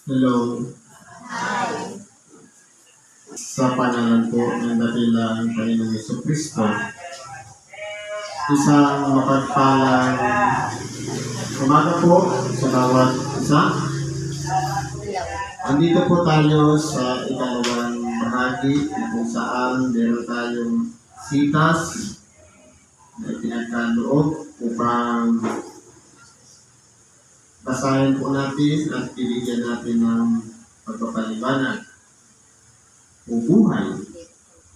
Hello. Sa pangalan po ng dakilang Panginoong Jesucristo, isang mapagpalang umaga po sa bawat isa. Andito po tayo sa ikalawang bahagi kung saan meron tayong sitas na pinagkaloob upang basahin po natin at bibigyan natin ng pagpapaliwanag o buhay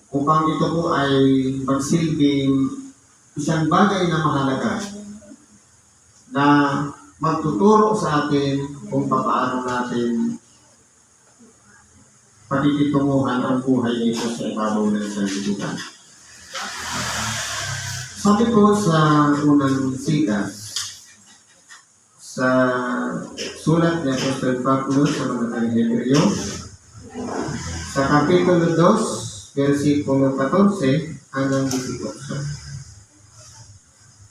upang ito po ay magsilbing isang bagay na mahalaga na magtuturo sa atin kung paano natin pakikitunguhan ang buhay dito sa ibabaw ng sanlibutan. Sabi po sa unang sitas, sa sulat ni Apostol Pablo sa mga Hebreo, sa Kapitulo 2, versikulo 14 hanggang 18.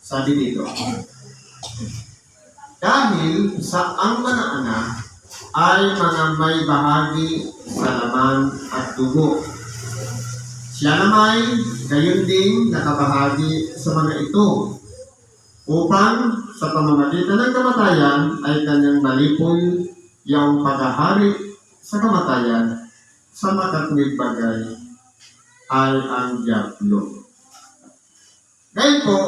Sabi dito, dahil sa ang mga anak ay mga may bahagi sa laman at dugo, siya naman gayon din nakabahagi sa mga ito, upang sa pamamagitan ng kamatayan ay kanyang malipoy yung paghahari sa kamatayan sa makatwid bagay ay ang diablo. Ngayon po,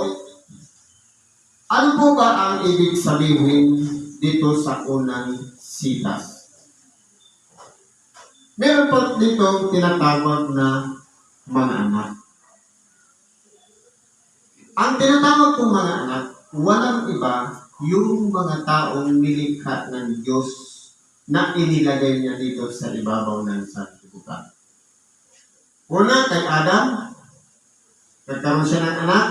ano po ba ang ibig sabihin dito sa unang sitas? Meron po dito tinatawag na mga anak. Ang tinatawag kong mga anak, walang iba yung mga taong nilikha ng Diyos na inilagay niya dito sa ibabaw ng sanlibutan. Una kay Adam, nagkaroon siya ng anak,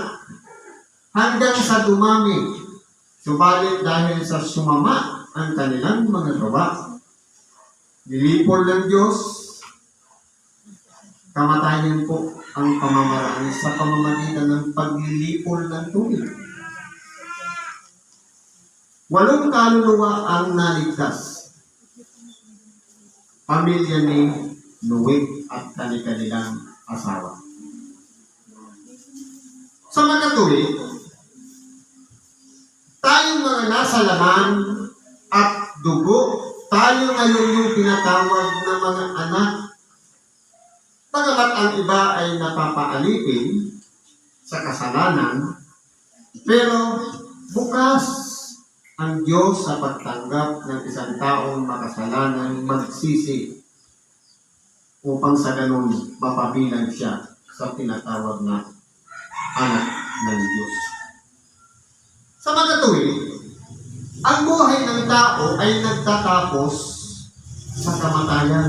hanggang sa dumami. Subalit dahil sa sumama ang kanilang mga gawa, nilipol ng Diyos, kamatayan po ang pamamaraan sa pamamagitan ng paglilipol ng tubig. 8 kaluluwa ang naligtas. Pamilya ni Noe at kanilang asawa. Sa makatuwid, tayong mga nasa laman at dugo, tayo ngayon yung tinatawag na mga anak. Bagamat ang iba ay napapaalipin sa kasalanan, pero bukas ang Diyos sa pagtanggap ng isang taong makasalanan magsisi upang sa ganun mapabilang siya sa tinatawag na anak ng Diyos. Sa makatuwid, ang buhay ng tao ay nagtatapos sa kamatayan.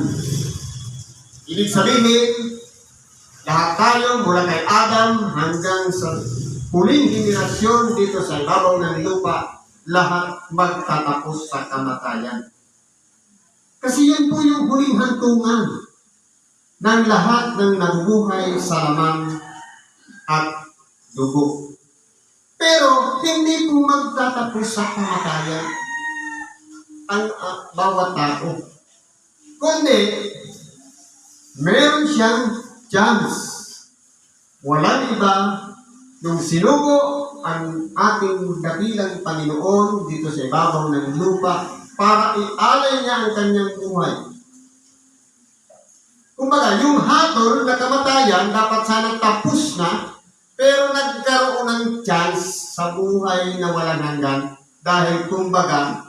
Ibig sabihin, lahat tayo mula kay Adam hanggang sa huling henerasyon dito sa ibabaw ng lupa, lahat magtatapos sa kamatayan. Kasi yun po yung huling hantungan ng lahat ng nabubuhay sa laman at dugo. Pero hindi po magtatapos sa kamatayan ang bawat tao. Kundi, meron siyang chance. Walang iba nung sinugo ang ating dakilang Panginoon dito sa ibabaw ng lupa para ialay niya ang kanyang buhay. Kumbaga, yung hatol na kamatayan dapat sana tapos na, pero nagkaroon ng chance sa buhay na walang hanggan dahil kumbaga,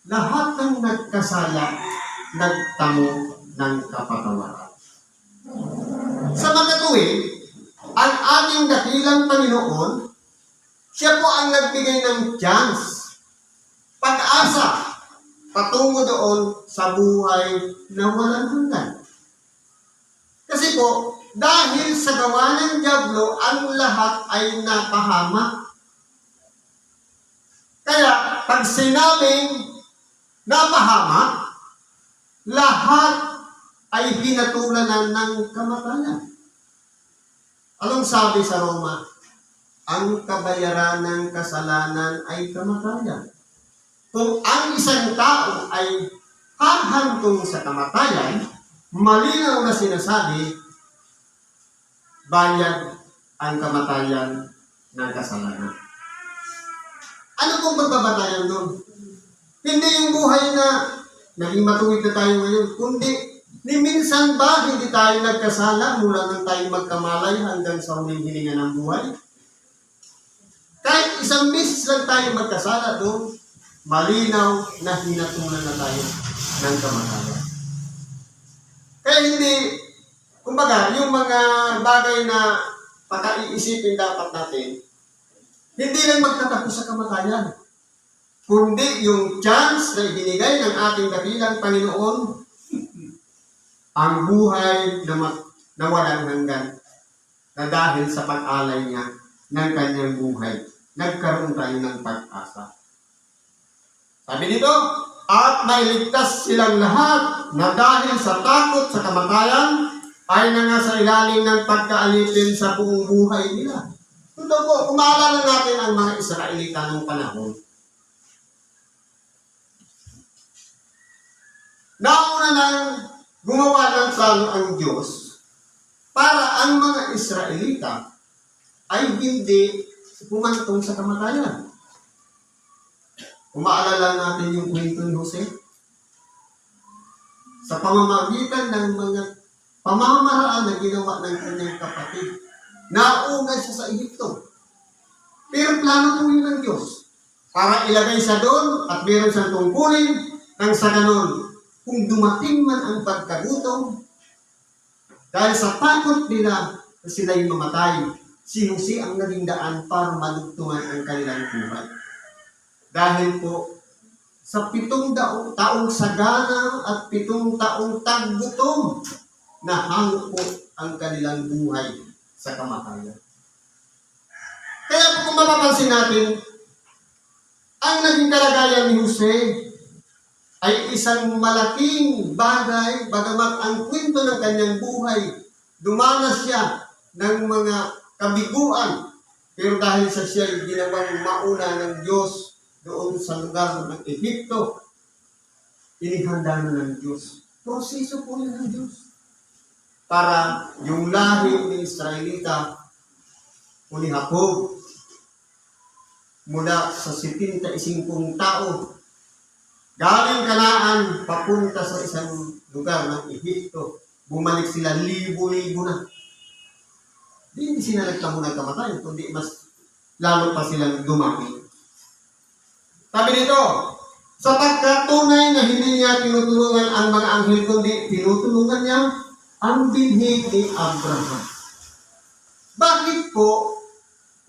lahat ng nagkasala nagtamo ng kapatawaran. Sa makatuwid, ang ating dakilang Panginoon, siya po ang nagbigay ng chance, pag-asa, patungo doon sa buhay na walang hanggan. Kasi po, dahil sa gawa ng diablo, ang lahat ay napahamak. Kaya, pag sinabing napahamak, lahat ay hinatulanan ng kamatayan. Anong sabi sa Roma? Ang kabayaran ng kasalanan ay kamatayan. Kung ang isang tao ay hahantong sa kamatayan, malinaw na sinasabi, bayad ang kamatayan ng kasalanan. Ano pong pagbabatayan doon? Hindi yung buhay na naging matuwid na tayo ngayon, kundi ni minsan ba hindi tayo nagkasala mula nang tayo magkamalay hanggang sa huling hininga ng buhay? Kahit isang miss lang tayo magkasala doon, malinaw na hinatulan na tayo ng kamatayan. Kaya hindi, kumbaga, yung mga bagay na pagkaiisipin dapat natin, hindi lang magtatapos sa kamatayan, kundi yung chance na ibinigay ng ating dakilang Panginoon, ang buhay na walang hanggan, na dahil sa pag-alay niya ng kanyang buhay, nagkaroon tayo ng pag-asa. Sabi dito, at mailigtas silang lahat na dahil sa takot sa kamatayan ay nangasa ilalim ng pagkaalipin sa buong buhay nila. Ito po, kung maalala natin ang mga Israelita ng panahon, nauna nang gumawa ng plano ang Diyos para ang mga Israelita ay hindi humantong sa kamatayan. Kung maalala natin yung kwento ni Jose, sa pamamagitan ng mga pamamaraan na ginawa ng kanyang kapatid, naunay siya sa Egypto. Pero plano po yun ng Diyos para ilagay siya doon at meron siyang tungkulin nang sa ganon, kung dumating man ang pagkagutom, dahil sa takot nila na sila'y mamatay, si Jose ang naging daan para madugtungan ang kanilang buhay. Dahil po, sa 7 taong sagana at 7 taong taggutom, nahango po ang kanilang buhay sa kamatayan. Kaya po kung mapapansin natin, ang naging kalagayan ni Jose ay isang malaking bagay, bagamat ang kwento ng kanyang buhay, dumanas siya ng mga kabiguan, pero dahil sa siya ginawang mauna ng Diyos doon sa lugar ng Egypto, inihanda na ng Diyos. Proseso po yun ng Diyos. Para yung lahi ni Israelita o ni Jacob, mula sa 75 tao, galing Kanaan, papunta sa isang lugar ng Egypto, bumalik sila libo-libo na. Hindi sila nagtamo ng kamatayan, kundi mas lalo pa silang dumami. Sabi dito, sapagkat tunay na hindi niya tinutulungan ang mga anghel, kundi tinutulungan niya ang binhi ni Abraham. Bakit po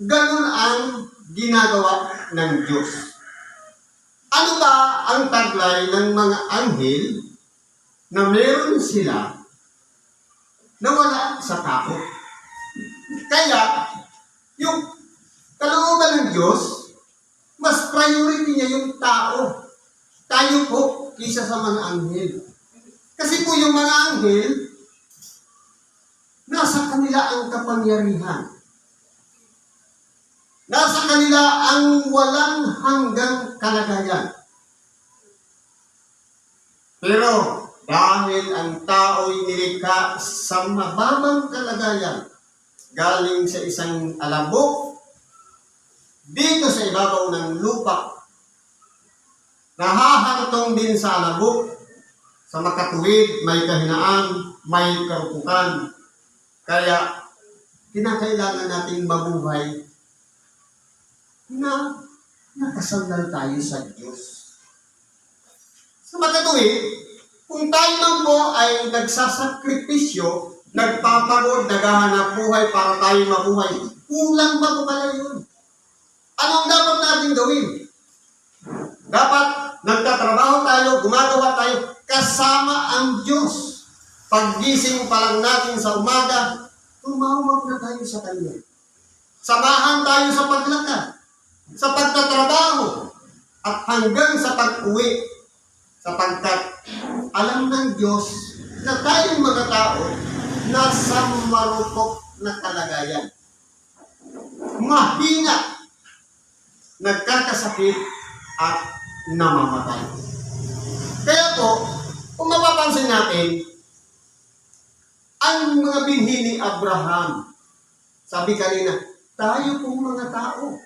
ganun ang ginagawa ng Diyos? Ano ba ang taglay ng mga anghel na meron sila na wala sa tao? Kaya, yung kalooban ng Diyos, mas priority niya yung tao. Tayo po, kisa sa mga anghel. Kasi po yung mga anghel, nasa kanila ang kapangyarihan. Nasa kanila ang walang hanggang kalagayan. Pero dahil ang tao'y nilikha sa mababang kalagayan, galing sa isang alabok, dito sa ibabaw ng lupa, nahahantong din sa alabok, sa makatuwid, may kahinaan, may karupukan. Kaya, kinakailangan nating mabuhay na nakasandal tayo sa Diyos. Sa makatuwid, kung tayo man po ay nagsasakripisyo, nagpapagod, naghahanap buhay para tayo mabuhay, kulang ba po pala yun? Anong dapat natin gawin? Dapat nagtatrabaho tayo, gumagawa tayo, kasama ang Diyos. Paggising pa lang natin sa umaga, tumawag na tayo sa Kanya. Samahan tayo sa paglakad, sa pagtatrabaho, at hanggang sa pag-uwi. Sapagkat alam ng Diyos na tayong mga tao nasa marupok na kalagayan. Mahina, nagkakasakit at namamatay. Kaya po, mapapansin natin, ang mga binhi ni Abraham, sabi kanina, tayo pong mga tao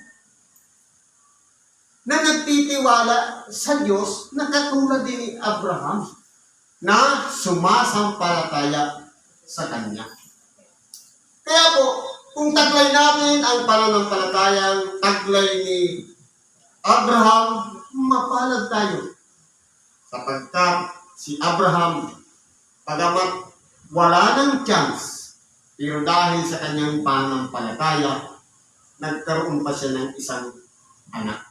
na nagtitiwala sa Diyos na katulad din ni Abraham na sumasampalataya sa Kanya. Kaya po, kung taglay natin ang pananampalatayang taglay ni Abraham, mapalad tayo. Sapagkat si Abraham, pagamat wala ng chance, pero dahil sa kanyang pananampalataya, nagkaroon pa siya ng isang anak.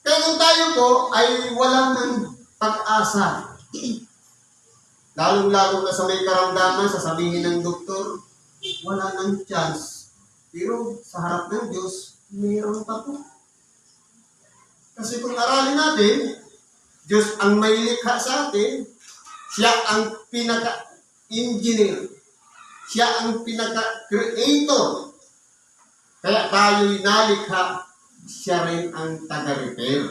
Kaya kung tayo po ay wala ng pag-asa, lalong-lalo na sa may karamdaman, sasabihin ng doktor, wala ng chance. Pero sa harap ng Diyos, mayroon pa po. Kasi kung aralin natin, Diyos ang may likha sa atin, siya ang pinaka-engineer, siya ang pinaka-creator. Kaya tayo'y nalikha, siya rin ang taga-repair.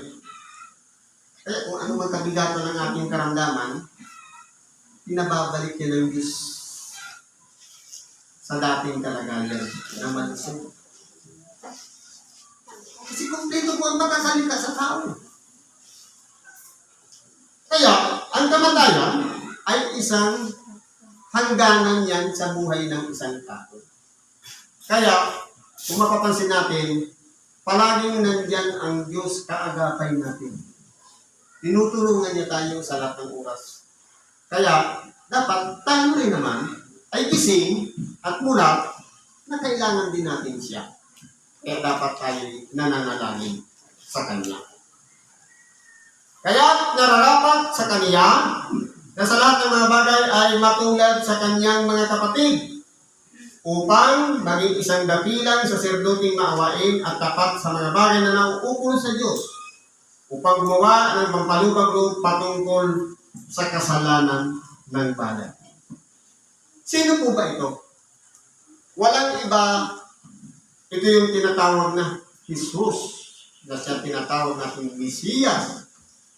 Kaya kung ano man kabigatan ng ating karamdaman, pinababalik niya ng Diyos sa dating kalagayan naman siya. Kasi kumpleto po ang makasalita sa tao. Kaya, ang kamatayan ay isang hangganan yan sa buhay ng isang tao. Kaya, kung mapapansin natin, palaging nandyan ang Diyos kaagapay natin. Tinutulungan niya tayo sa lahat ng oras. Kaya, dapat tayo rin naman ay gising at mulat na kailangan din natin siya. Kaya dapat tayo nananalangin sa Kanya. Kaya nararapat sa Kanya na sa lahat ng mga bagay ay matulad sa Kanyang mga kapatid upang maging isang dakilang saserdoting maawain at tapat sa mga bagay na nauukol sa Diyos upang gumawa ng pampalubag patungkol sa kasalanan ng bayan. Sino po ba ito? Walang iba. Ito yung tinatawag na Jesus, na siya tinatawag natin Mesiyas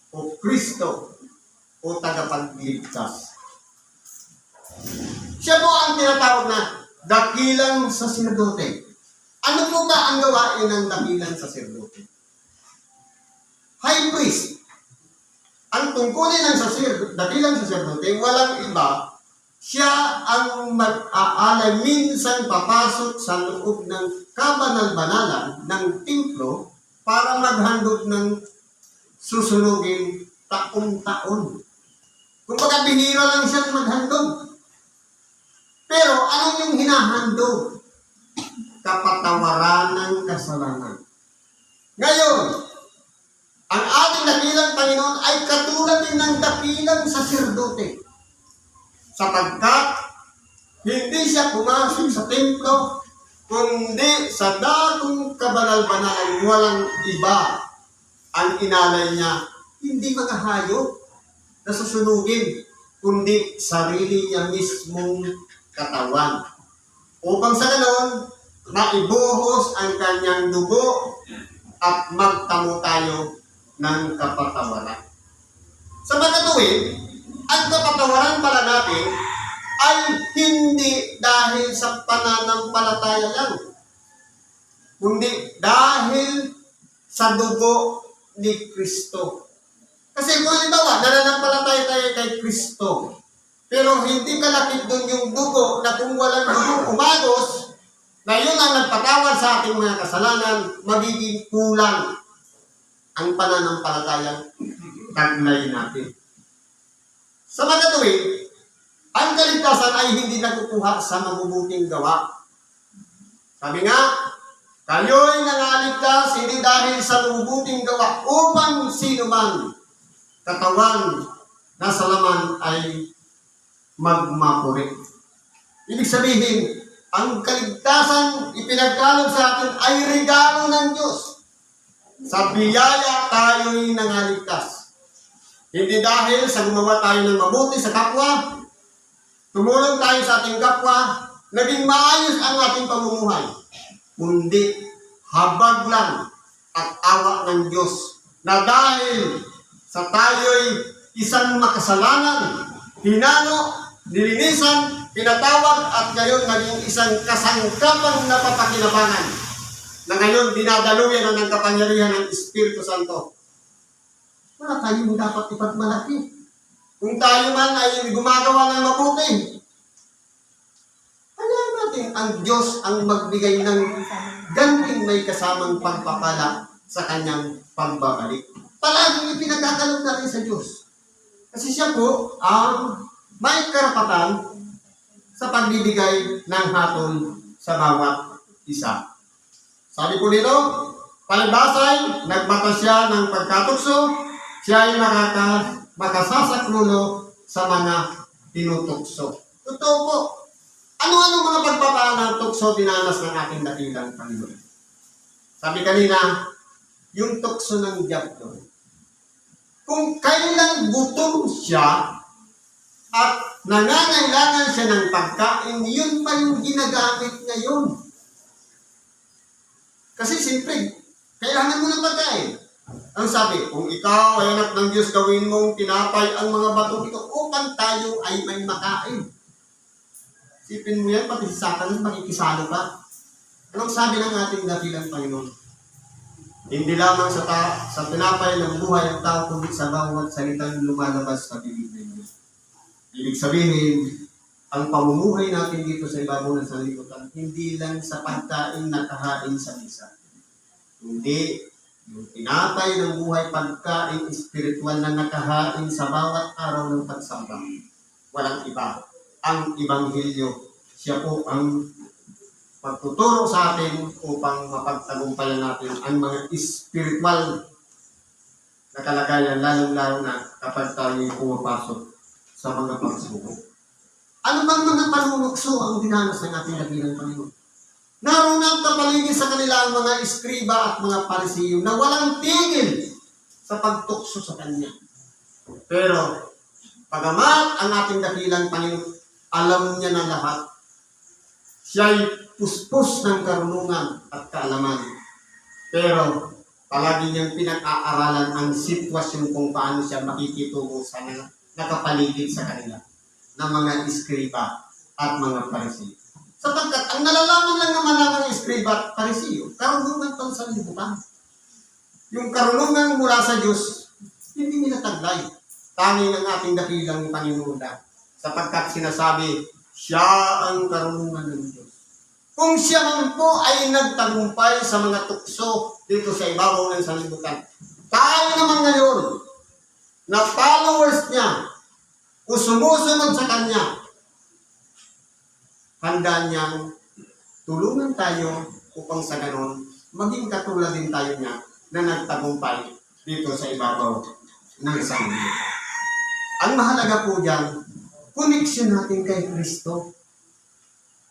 o Kristo o tagapagligtas. Siya po ang tinatawag na dakilang saserdote. Ano po ba ang gawain ng dakilang saserdote? High priest. Ang tungkulin ng dakilang saserdote, walang iba, siya ang mag-aalay, minsan papasok sa loob ng kabanal-banalan ng templo para maghandog ng susunugin taon-taon. Kumbaga bihira lang siya maghandog. Pero anong yung hinahandog? Kapatawaran ng kasalanan. Ngayon, ang ating dakilang Panginoon ay katulad din ng dakilang saserdote. Sapagkat hindi siya pumasok sa templo, kundi sa dakong kabanal-banalan, walang iba ang inalay niya. Hindi mga hayop na susunugin, kundi sarili niya mismong katawan. Upang sa ganon, maibuhos ang kanyang dugo at magtamo tayo ng kapatawaran. Sa magkatuwid, ang kapatawaran pala natin ay hindi dahil sa pananampalataya lang, kundi dahil sa dugo ni Kristo. Kasi kung halimbawa, nananampalataya tayo kay Kristo, pero hindi kalakip doon yung dugo na kung walang dugo umagos, na yun ang nagpatawad sa ating mga kasalanan, magiging kulang ang pananampalatayang taglay natin. Sa magkatuwid, ang kaligtasan ay hindi nakukuha sa mabubuting gawa. Sabi nga, kayo'y nangaligtas hindi dahil sa mabubuting gawa upang sino man katawan na sa laman ay magmapuri. Ibig sabihin, ang kaligtasan ipinagkaloob sa atin ay regalo ng Diyos. Sa biyaya tayo'y nangaligtas. Hindi dahil sa gumawa tayo ng mabuti sa kapwa, tumulong tayo sa ating kapwa, naging maayos ang ating pamumuhay. Kundi habag lang at awa ng Diyos na dahil sa tayo'y isang makasalanan, hinano, nilinisan, pinatawag at ngayon naging isang kasangkapang napapakinabangan na ngayon dinadaluyan na ng kapangyarihan ng Espiritu Santo. Wala tayong dapat ipagmalaki. Kung tayo man ay gumagawa ng mabuti, hayaan natin ang Diyos ang magbigay ng ganting may kasamang pagpapala sa kanyang pagbabalik. Palaging ipinagkakalog natin sa Diyos. Kasi siya po ang may karapatan sa pagbibigay ng hatol sa bawat isa. Sabi po dito, palibasay, nagmata siya ng pagkatukso, siya ay makasasaklulo sa mga tinutukso. Totoo po. Ano-ano mga pagpapala ng tukso dinanas ng ating dakilang Panginoon? Sabi kanina, yung tukso ng diablo. Kung kailan gutom siya at nangangailangan siya ng pagkain, yun pa yung ginagamit ngayon. Kasi siyempre, kailangan mo ng pagkain. Ang sabi, kung ikaw ay anak ng Diyos, gawin mong tinapay ang mga bato ito upang tayo ay may makain. Sipin mo yan, pati si Satan, makikisalo ka. Anong sabi ng ating dakilang Panginoon? Hindi lamang sa tinapay ng buhay ang tao, kundi sa bawat salitang lumalabas sa bibig ninyo. Ibig sabihin, ang pamumuhay natin dito sa ibabaw ng sanlibutan, hindi lang sa pagkain na kahain sa misa. Hindi. Yung tinapay ng buhay, pagkain espiritual na nakahain sa bawat araw ng pagsamba. Walang iba. Ang Ebanghelyo, siya po ang magtuturo sa atin upang mapagtagumpayan natin ang mga espiritual na kalagayan, lalong-lalo na kapag tayo pumapasok sa mga pagsubok. Ano bang mga panunukso ang dinanas ng ating dakilang Panginoon? Naroon ang kapaligid sa kanila ang mga eskriba at mga parisiyo na walang tigil sa pagtukso sa Kanya. Pero, pagamat ang ating dakilang Panginoon, alam niya na lahat. Siya'y puspos ng karunungan at kaalaman. Pero, palagi niyang pinag-aaralan ang sitwasyon kung paano siya makikitungo sa nakapaligid sa kanila ng mga eskriba at mga parisiyo. Sapagkat ang nalalaman lang naman ng mga eskriba at parisiyo, karunungan pang sanlibutan. Yung karunungan mula sa Diyos, hindi nila taglay. Tanging ang ating dakilang Panginoon na, sapagkat sinasabi, siya ang karunungan ng Diyos. Kung siya man po ay nagtagumpay sa mga tukso dito sa ibabaw ng sanlibutan, tayo naman ngayon, na followers niya, o sumusunod sa Kanya, handa niyang tulungan tayo upang sa ganon, maging katulad din tayo niya na nagtagumpay dito sa ibabaw ng sanlibutan. Ang mahalaga po dyan, koneksyon natin kay Kristo.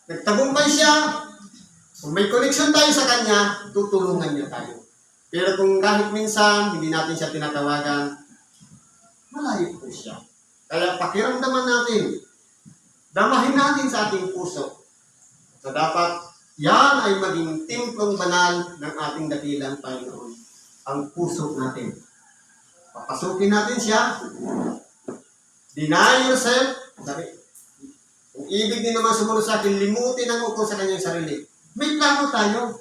Nagtagumpay siya, kung may koneksyon tayo sa Kanya, tutulungan niya tayo. Pero kung kahit minsan, hindi natin siya tinatawagan, malayo po siya. Kaya pakiramdaman natin, damahin natin sa ating puso. So dapat, yan ay maging templong banal ng ating dakilang Panginoon. Ang puso natin. Papasukin natin siya. Deny yourself. Sabi, kung ibig din naman sumunod sa akin, limutin ang uko sa kanyang sarili. May plano tayo.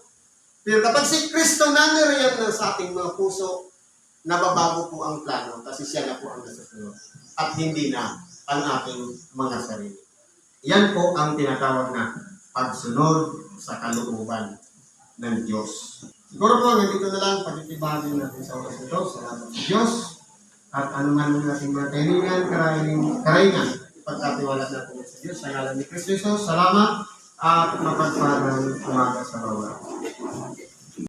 Pero kapag si Kristo naniriyan na sa ating mga puso, nababago po ang plano kasi siya na po ang nasusunod. At hindi na ang ating mga sarili. Yan po ang tinatawag na pagsunod sa kalooban ng Diyos. Siguro po, nandito na lang pagtitibagin natin sa oras nito. Salamat sa Diyos. At anuman ng ating mga kailangan, karaingan, ipagkatiwala natin sa Diyos. Sa ngalan ni Kristo Jesus, salamat at mapagpalang umaga sa bawat.